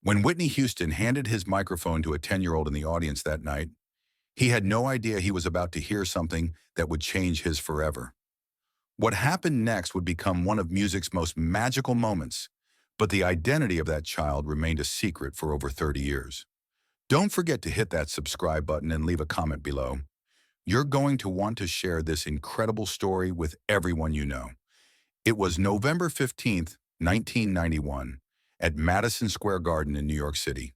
When Whitney Houston handed his microphone to a 10-year-old in the audience that night, he had no idea he was about to hear something that would change his forever. What happened next would become one of music's most magical moments, but the identity of that child remained a secret for over 30 years. Don't forget to hit that subscribe button and leave a comment below. You're going to want to share this incredible story with everyone you know. It was November 15th, 1991, at Madison Square Garden in New York City.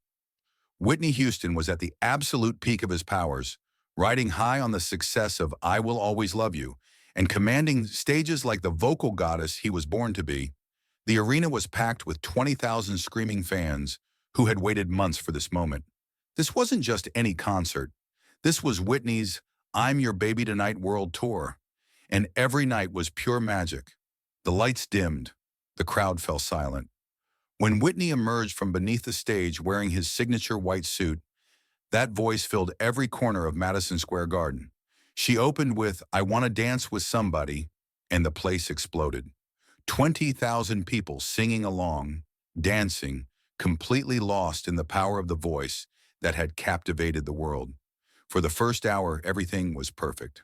Whitney Houston was at the absolute peak of his powers, riding high on the success of I Will Always Love You, and commanding stages like the vocal goddess he was born to be. The arena was packed with 20,000 screaming fans who had waited months for this moment. This wasn't just any concert. This was Whitney's I'm Your Baby Tonight World Tour, and every night was pure magic. The lights dimmed. The crowd fell silent. When Whitney emerged from beneath the stage wearing his signature white suit, that voice filled every corner of Madison Square Garden. She opened with I Want to Dance with Somebody, and the place exploded. 20,000 people singing along, dancing, completely lost in the power of the voice that had captivated the world. For the first hour, everything was perfect.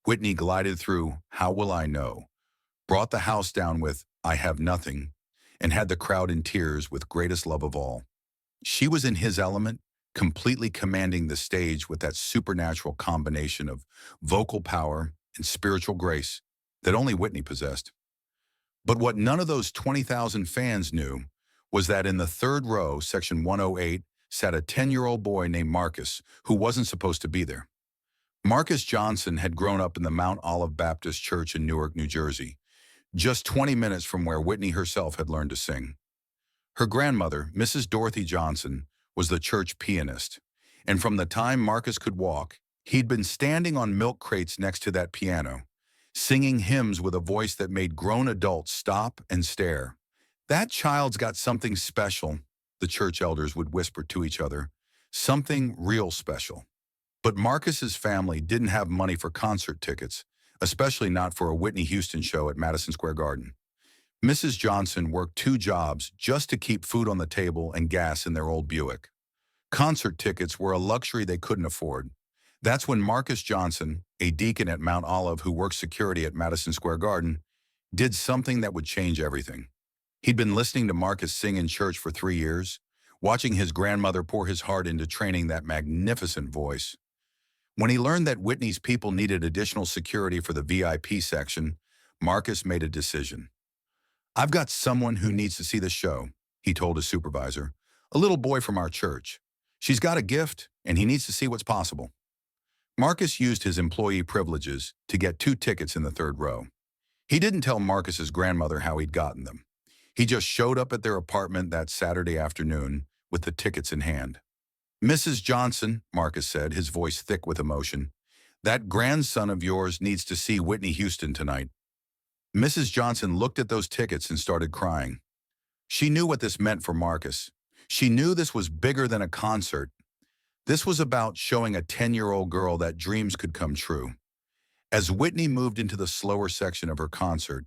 Whitney glided through How Will I Know, brought the house down with I Have Nothing, and had the crowd in tears with Greatest Love of All. She was in his element, completely commanding the stage with that supernatural combination of vocal power and spiritual grace that only Whitney possessed. But what none of those 20,000 fans knew was that in the third row, section 108, sat a 10-year-old boy named Marcus who wasn't supposed to be there. Marcus Johnson had grown up in the Mount Olive Baptist Church in Newark, New Jersey, just 20 minutes from where Whitney herself had learned to sing. Her grandmother, Mrs. Dorothy Johnson, was the church pianist, and from the time Marcus could walk, he'd been standing on milk crates next to that piano, singing hymns with a voice that made grown adults stop and stare. That child's got something special, the church elders would whisper to each other, something real special. But Marcus's family didn't have money for concert tickets, especially not for a Whitney Houston show at Madison Square Garden. Mrs. Johnson worked 2 jobs just to keep food on the table and gas in their old Buick. Concert tickets were a luxury they couldn't afford. That's when Marcus Johnson, a deacon at Mount Olive who worked security at Madison Square Garden, did something that would change everything. He'd been listening to Marcus sing in church for 3 years, watching his grandmother pour his heart into training that magnificent voice. When he learned that Whitney's people needed additional security for the VIP section, Marcus made a decision. I've got someone who needs to see the show, he told his supervisor, a little boy from our church. She's got a gift, and he needs to see what's possible. Marcus used his employee privileges to get 2 tickets in the third row. He didn't tell Marcus's grandmother how he'd gotten them. He just showed up at their apartment that Saturday afternoon with the tickets in hand. Mrs. Johnson, Marcus said, his voice thick with emotion, that grandson of yours needs to see Whitney Houston tonight. Mrs. Johnson looked at those tickets and started crying. She knew what this meant for Marcus. She knew this was bigger than a concert. This was about showing a 10-year-old girl that dreams could come true. As Whitney moved into the slower section of her concert,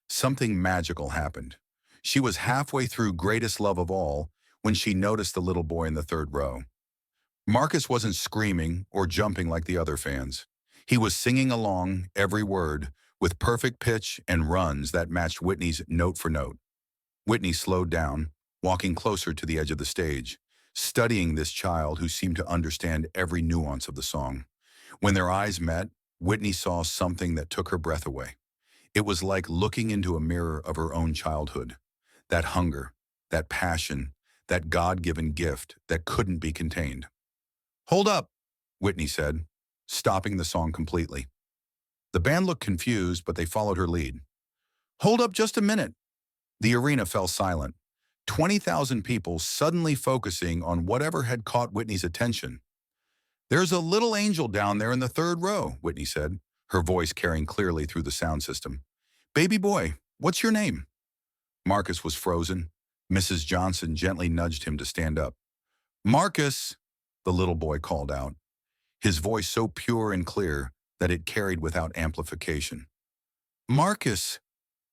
something magical happened. She was halfway through Greatest Love of All when she noticed the little boy in the third row. Marcus wasn't screaming or jumping like the other fans. He was singing along, every word, with perfect pitch and runs that matched Whitney's note for note. Whitney slowed down, walking closer to the edge of the stage, studying this child who seemed to understand every nuance of the song. When their eyes met, Whitney saw something that took her breath away. It was like looking into a mirror of her own childhood. That hunger, that passion, that God-given gift that couldn't be contained. Hold up, Whitney said, stopping the song completely. The band looked confused, but they followed her lead. Hold up just a minute. The arena fell silent. 20,000 people suddenly focusing on whatever had caught Whitney's attention. There's a little angel down there in the third row, Whitney said, her voice carrying clearly through the sound system. Baby boy, what's your name? Marcus was frozen. Mrs. Johnson gently nudged him to stand up. Marcus, the little boy called out, his voice so pure and clear that it carried without amplification. Marcus,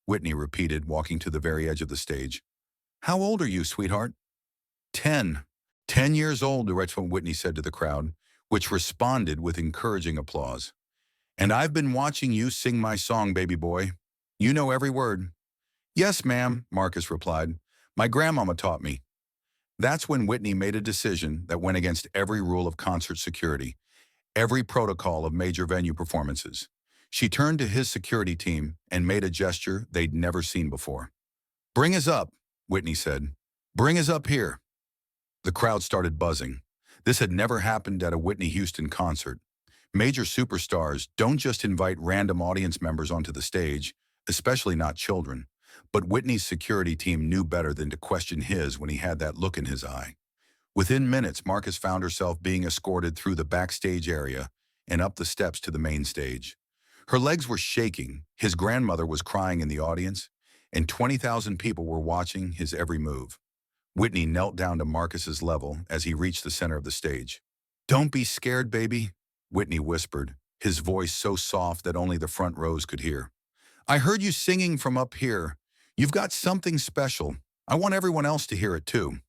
Whitney repeated, walking to the very edge of the stage. How old are you, sweetheart? 10. 10 years old, Whitney said to the crowd, which responded with encouraging applause. And I've been watching you sing my song, baby boy. You know every word. Yes, ma'am, Marcus replied. My grandmama taught me. That's when Whitney made a decision that went against every rule of concert security, every protocol of major venue performances. She turned to his security team and made a gesture they'd never seen before. Bring us up, Whitney said. Bring us up here. The crowd started buzzing. This had never happened at a Whitney Houston concert. Major superstars don't just invite random audience members onto the stage, especially not children. But Whitney's security team knew better than to question his when he had that look in his eye. Within minutes, Marcus found herself being escorted through the backstage area and up the steps to the main stage. Her legs were shaking, his grandmother was crying in the audience, and 20,000 people were watching his every move. Whitney knelt down to Marcus's level as he reached the center of the stage. Don't be scared, baby, Whitney whispered, his voice so soft that only the front rows could hear. I heard you singing from up here. You've got something special. I want everyone else to hear it too.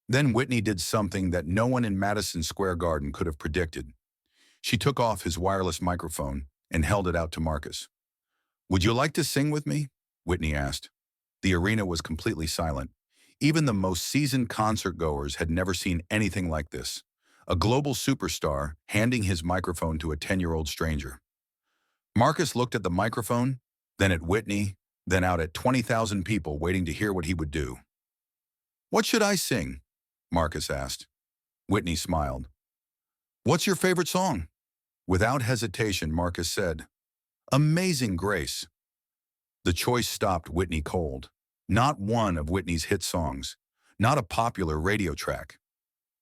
Then Whitney did something that no one in Madison Square Garden could have predicted. She took off his wireless microphone and held it out to Marcus. Would you like to sing with me? Whitney asked. The arena was completely silent. Even the most seasoned concert-goers had never seen anything like this. A global superstar handing his microphone to a 10-year-old stranger. Marcus looked at the microphone, then at Whitney, then out at 20,000 people waiting to hear what he would do. What should I sing? Marcus asked. Whitney smiled. What's your favorite song? Without hesitation, Marcus said, Amazing Grace. The choice stopped Whitney cold. Not one of Whitney's hit songs, not a popular radio track.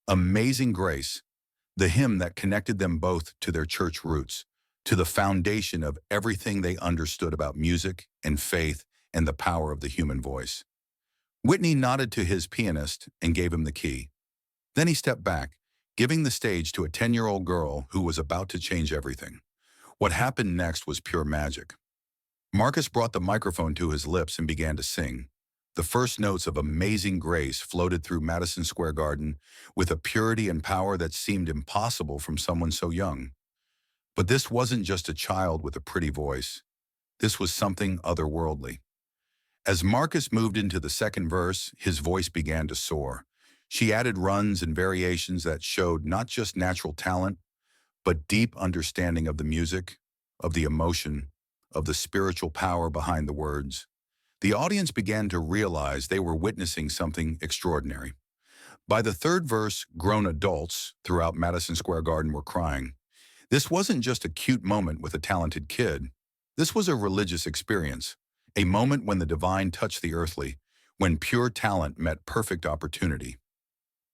Amazing Grace, the hymn that connected them both to their church roots, to the foundation of everything they understood about music and faith and the power of the human voice. Whitney nodded to his pianist and gave him the key. Then he stepped back, giving the stage to a 10-year-old girl who was about to change everything. What happened next was pure magic. Marcus brought the microphone to his lips and began to sing. The first notes of Amazing Grace floated through Madison Square Garden with a purity and power that seemed impossible from someone so young. But this wasn't just a child with a pretty voice. This was something otherworldly. As Marcus moved into the second verse, his voice began to soar. She added runs and variations that showed not just natural talent, but deep understanding of the music, of the emotion, of the spiritual power behind the words. The audience began to realize they were witnessing something extraordinary. By the third verse, grown adults throughout Madison Square Garden were crying. This wasn't just a cute moment with a talented kid. This was a religious experience, a moment when the divine touched the earthly, when pure talent met perfect opportunity.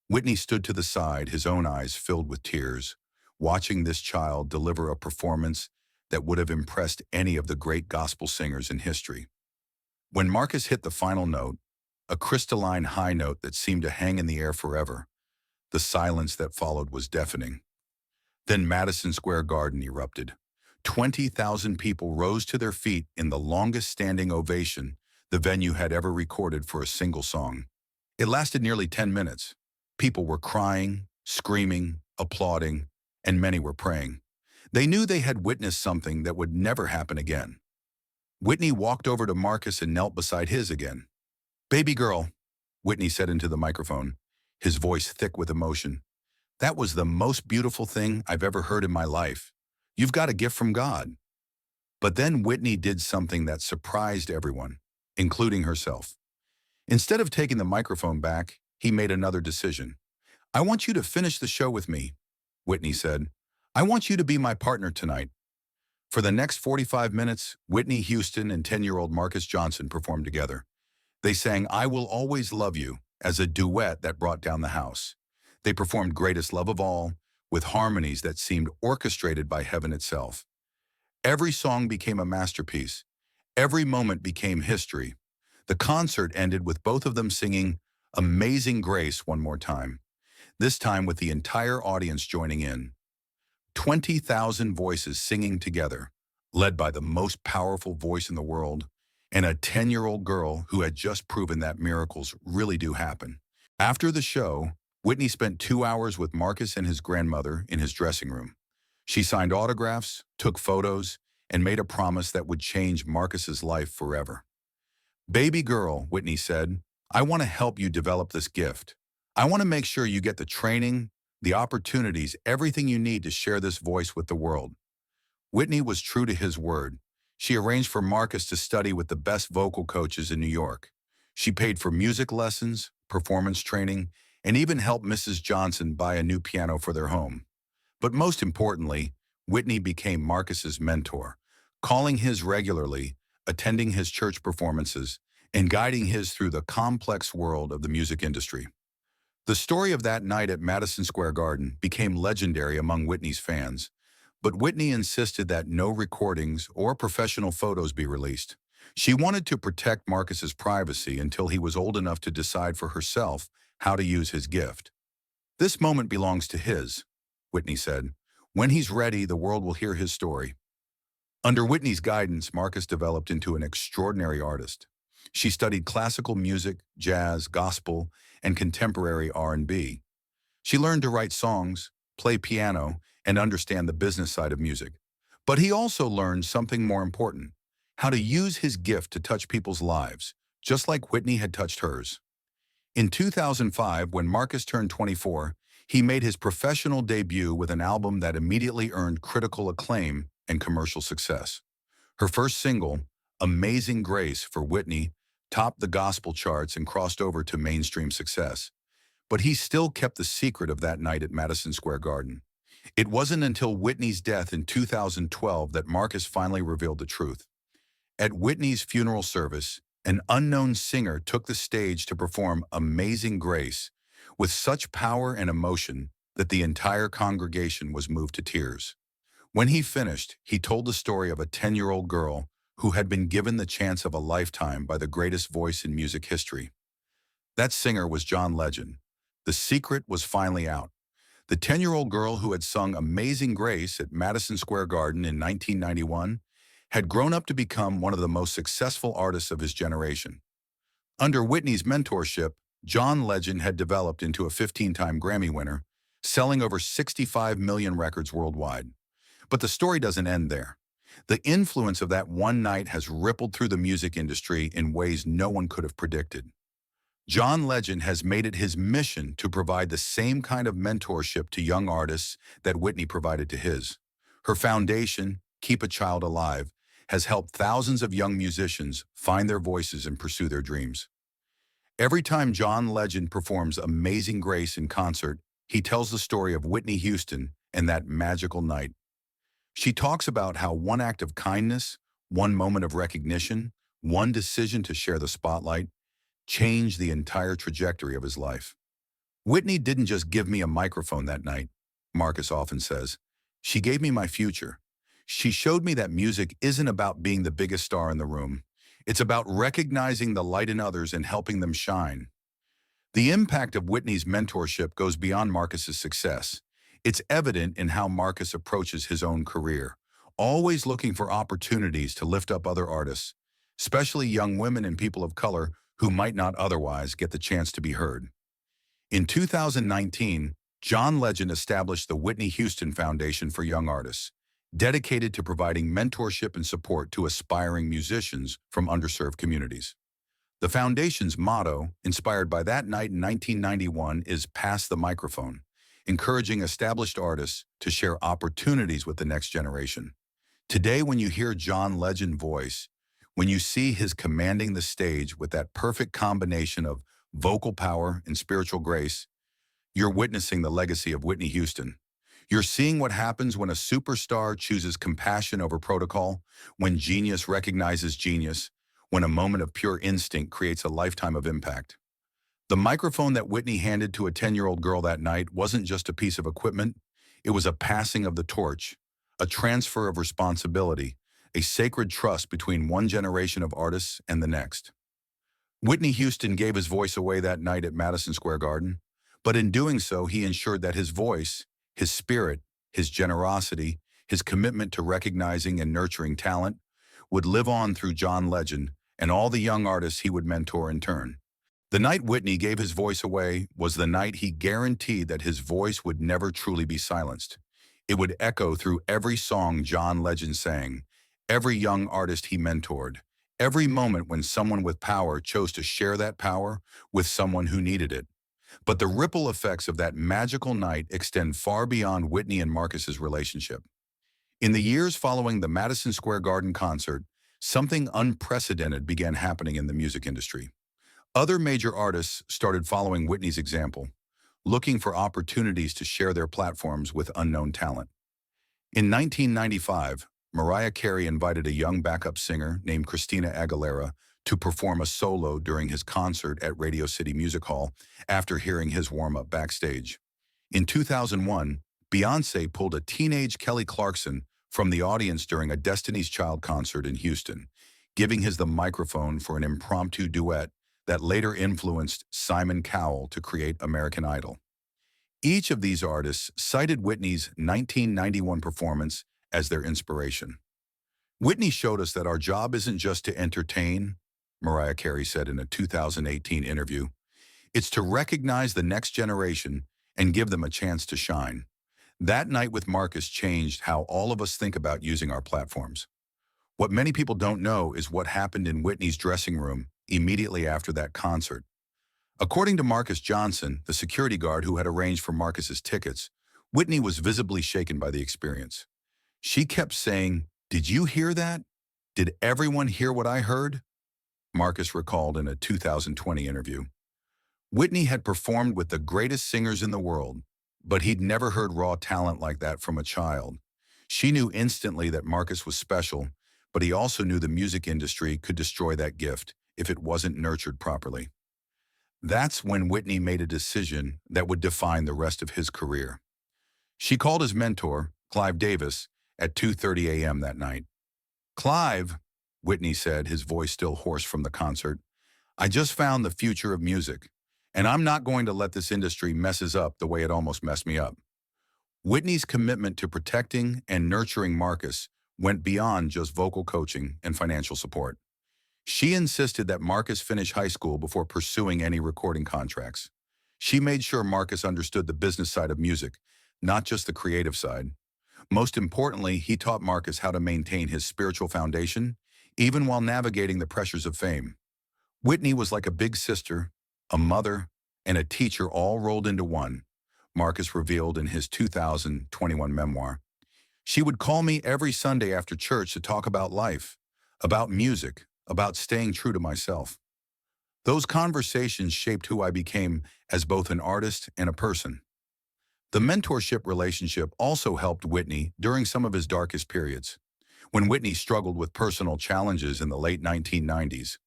Whitney stood to the side, his own eyes filled with tears, watching this child deliver a performance that would have impressed any of the great gospel singers in history. When Marcus hit the final note, a crystalline high note that seemed to hang in the air forever, the silence that followed was deafening. Then Madison Square Garden erupted. 20,000 people rose to their feet in the longest-standing ovation the venue had ever recorded for a single song. It lasted nearly 10 minutes. People were crying, screaming, applauding, and many were praying. They knew they had witnessed something that would never happen again. Whitney walked over to Marcus and knelt beside his again. Baby girl, Whitney said into the microphone, his voice thick with emotion. That was the most beautiful thing I've ever heard in my life. You've got a gift from God. But then Whitney did something that surprised everyone, including herself. Instead of taking the microphone back, he made another decision. I want you to finish the show with me, Whitney said. I want you to be my partner tonight. For the next 45 minutes, Whitney Houston and 10-year-old Marcus Johnson performed together. They sang I Will Always Love You as a duet that brought down the house. They performed Greatest Love of All with harmonies that seemed orchestrated by heaven itself. Every song became a masterpiece. Every moment became history. The concert ended with both of them singing Amazing Grace one more time, this time with the entire audience joining in. 20,000 voices singing together, led by the most powerful voice in the world, and a 10-year-old girl who had just proven that miracles really do happen. After the show, Whitney spent 2 hours with Marcus and his grandmother in his dressing room. She signed autographs, took photos, and made a promise that would change Marcus's life forever. "Baby girl," Whitney said, "I want to help you develop this gift. I want to make sure you get the training, the opportunities, everything you need to share this voice with the world." Whitney was true to his word. She arranged for Marcus to study with the best vocal coaches in New York. She paid for music lessons, performance training, and even helped Mrs. Johnson buy a new piano for their home. But most importantly, Whitney became Marcus's mentor, calling his regularly, attending his church performances, and guiding his through the complex world of the music industry. The story of that night at Madison Square Garden became legendary among Whitney's fans, but Whitney insisted that no recordings or professional photos be released. She wanted to protect Marcus's privacy until he was old enough to decide for herself how to use his gift. "This moment belongs to his," Whitney said. "When he's ready, the world will hear his story." Under Whitney's guidance, Marcus developed into an extraordinary artist. She studied classical music, jazz, gospel, and contemporary R&B. She learned to write songs, play piano, and understand the business side of music. But he also learned something more important: how to use his gift to touch people's lives, just like Whitney had touched hers. In 2005, when Marcus turned 24, he made his professional debut with an album that immediately earned critical acclaim and commercial success. Her first single, "Amazing Grace" for Whitney, topped the gospel charts and crossed over to mainstream success. But he still kept the secret of that night at Madison Square Garden. It wasn't until Whitney's death in 2012 that Marcus finally revealed the truth. At Whitney's funeral service, an unknown singer took the stage to perform "Amazing Grace" with such power and emotion that the entire congregation was moved to tears. When he finished, he told the story of a 10-year-old girl who had been given the chance of a lifetime by the greatest voice in music history. That singer was John Legend. The secret was finally out. The 10-year-old girl who had sung "Amazing Grace" at Madison Square Garden in 1991 had grown up to become one of the most successful artists of his generation. Under Whitney's mentorship, John Legend had developed into a 15-time Grammy winner, selling over 65 million records worldwide. But the story doesn't end there. The influence of that one night has rippled through the music industry in ways no one could have predicted. John Legend has made it his mission to provide the same kind of mentorship to young artists that Whitney provided to his. Her foundation, Keep a Child Alive, has helped thousands of young musicians find their voices and pursue their dreams. Every time John Legend performs "Amazing Grace" in concert, he tells the story of Whitney Houston and that magical night. She talks about how one act of kindness, one moment of recognition, one decision to share the spotlight, changed the entire trajectory of his life. "Whitney didn't just give me a microphone that night," Marcus often says. "She gave me my future. She showed me that music isn't about being the biggest star in the room. It's about recognizing the light in others and helping them shine." The impact of Whitney's mentorship goes beyond Marcus's success. It's evident in how Marcus approaches his own career, always looking for opportunities to lift up other artists, especially young women and people of color who might not otherwise get the chance to be heard. In 2019, John Legend established the Whitney Houston Foundation for Young Artists, dedicated to providing mentorship and support to aspiring musicians from underserved communities. The foundation's motto, inspired by that night in 1991, is "Pass the Microphone," encouraging established artists to share opportunities with the next generation. Today, when you hear John Legend's voice, when you see his commanding the stage with that perfect combination of vocal power and spiritual grace, you're witnessing the legacy of Whitney Houston. You're seeing what happens when a superstar chooses compassion over protocol, when genius recognizes genius, when a moment of pure instinct creates a lifetime of impact. The microphone that Whitney handed to a 10-year-old girl that night wasn't just a piece of equipment, it was a passing of the torch, a transfer of responsibility, a sacred trust between one generation of artists and the next. Whitney Houston gave his voice away that night at Madison Square Garden, but in doing so, he ensured that his voice, his spirit, his generosity, his commitment to recognizing and nurturing talent would live on through John Legend and all the young artists he would mentor in turn. The night Whitney gave his voice away was the night he guaranteed that his voice would never truly be silenced. It would echo through every song John Legend sang, every young artist he mentored, every moment when someone with power chose to share that power with someone who needed it. But the ripple effects of that magical night extend far beyond Whitney and Marcus's relationship. In the years following the Madison Square Garden concert, something unprecedented began happening in the music industry. Other major artists started following Whitney's example, looking for opportunities to share their platforms with unknown talent. In 1995, Mariah Carey invited a young backup singer named Christina Aguilera to perform a solo during his concert at Radio City Music Hall after hearing his warm-up backstage. In 2001, Beyoncé pulled a teenage Kelly Clarkson from the audience during a Destiny's Child concert in Houston, giving his the microphone for an impromptu duet that later influenced Simon Cowell to create American Idol. Each of these artists cited Whitney's 1991 performance as their inspiration. Whitney showed us that our job isn't just to entertain, Mariah Carey said in a 2018 interview. It's to recognize the next generation and give them a chance to shine. That night with Marcus changed how all of us think about using our platforms. What many people don't know is what happened in Whitney's dressing room immediately after that concert. According to Marcus Johnson, the security guard who had arranged for Marcus's tickets, Whitney was visibly shaken by the experience. She kept saying, "Did you hear that? Did everyone hear what I heard?" Marcus recalled in a 2020 interview. Whitney had performed with the greatest singers in the world, but he'd never heard raw talent like that from a child. She knew instantly that Marcus was special, but he also knew the music industry could destroy that gift if it wasn't nurtured properly. That's when Whitney made a decision that would define the rest of his career. She called his mentor, Clive Davis, at 2:30 a.m. that night. "Clive," Whitney said, his voice still hoarse from the concert, "I just found the future of music, and I'm not going to let this industry messes up the way it almost messed me up." Whitney's commitment to protecting and nurturing Marcus went beyond just vocal coaching and financial support. She insisted that Marcus finish high school before pursuing any recording contracts. She made sure Marcus understood the business side of music, not just the creative side. Most importantly, he taught Marcus how to maintain his spiritual foundation, even while navigating the pressures of fame. Whitney was like a big sister, a mother, and a teacher all rolled into one, Marcus revealed in his 2021 memoir. "She would call me every Sunday after church to talk about life, about music, about staying true to myself. Those conversations shaped who I became as both an artist and a person." The mentorship relationship also helped Whitney during some of his darkest periods. When Whitney struggled with personal challenges in the late 1990s,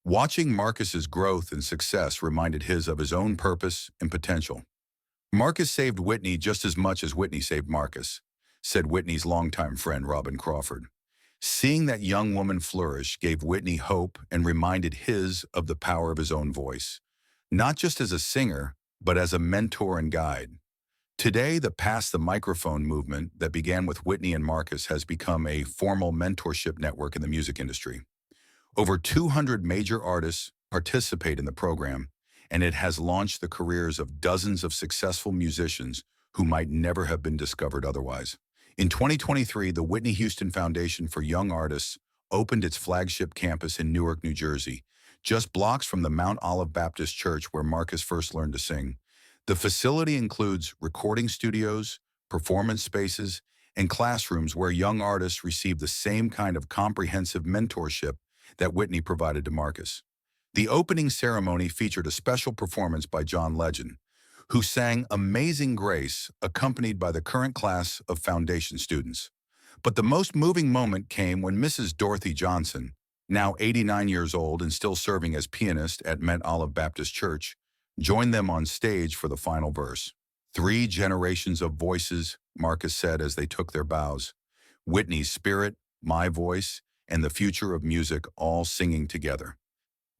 watching Marcus's growth and success reminded his of his own purpose and potential. "Marcus saved Whitney just as much as Whitney saved Marcus," said Whitney's longtime friend Robin Crawford. Seeing that young woman flourish gave Whitney hope and reminded his of the power of his own voice, not just as a singer, but as a mentor and guide. Today, the Pass the Microphone movement that began with Whitney and Marcus has become a formal mentorship network in the music industry. Over 200 major artists participate in the program, and it has launched the careers of dozens of successful musicians who might never have been discovered otherwise. In 2023, the Whitney Houston Foundation for Young Artists opened its flagship campus in Newark, New Jersey, just blocks from the Mount Olive Baptist Church where Marcus first learned to sing. The facility includes recording studios, performance spaces, and classrooms where young artists receive the same kind of comprehensive mentorship that Whitney provided to Marcus. The opening ceremony featured a special performance by John Legend, who sang Amazing Grace, accompanied by the current class of foundation students. But the most moving moment came when Mrs. Dorothy Johnson, now 89 years old and still serving as pianist at Mount Olive Baptist Church, joined them on stage for the final verse. "3 generations of voices," Marcus said as they took their bows. "Whitney's spirit, my voice, and the future of music all singing together.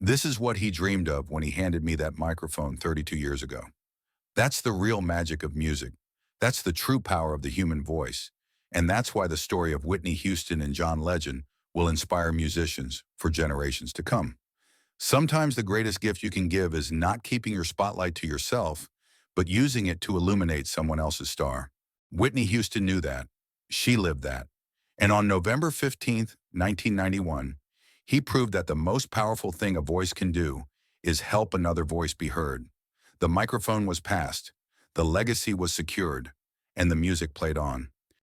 This is what he dreamed of when he handed me that microphone 32 years ago." That's the real magic of music. That's the true power of the human voice. And that's why the story of Whitney Houston and John Legend will inspire musicians for generations to come. Sometimes the greatest gift you can give is not keeping your spotlight to yourself, but using it to illuminate someone else's star. Whitney Houston knew that. She lived that. And on November 15th, 1991, he proved that the most powerful thing a voice can do is help another voice be heard. The microphone was passed, the legacy was secured, and the music played on.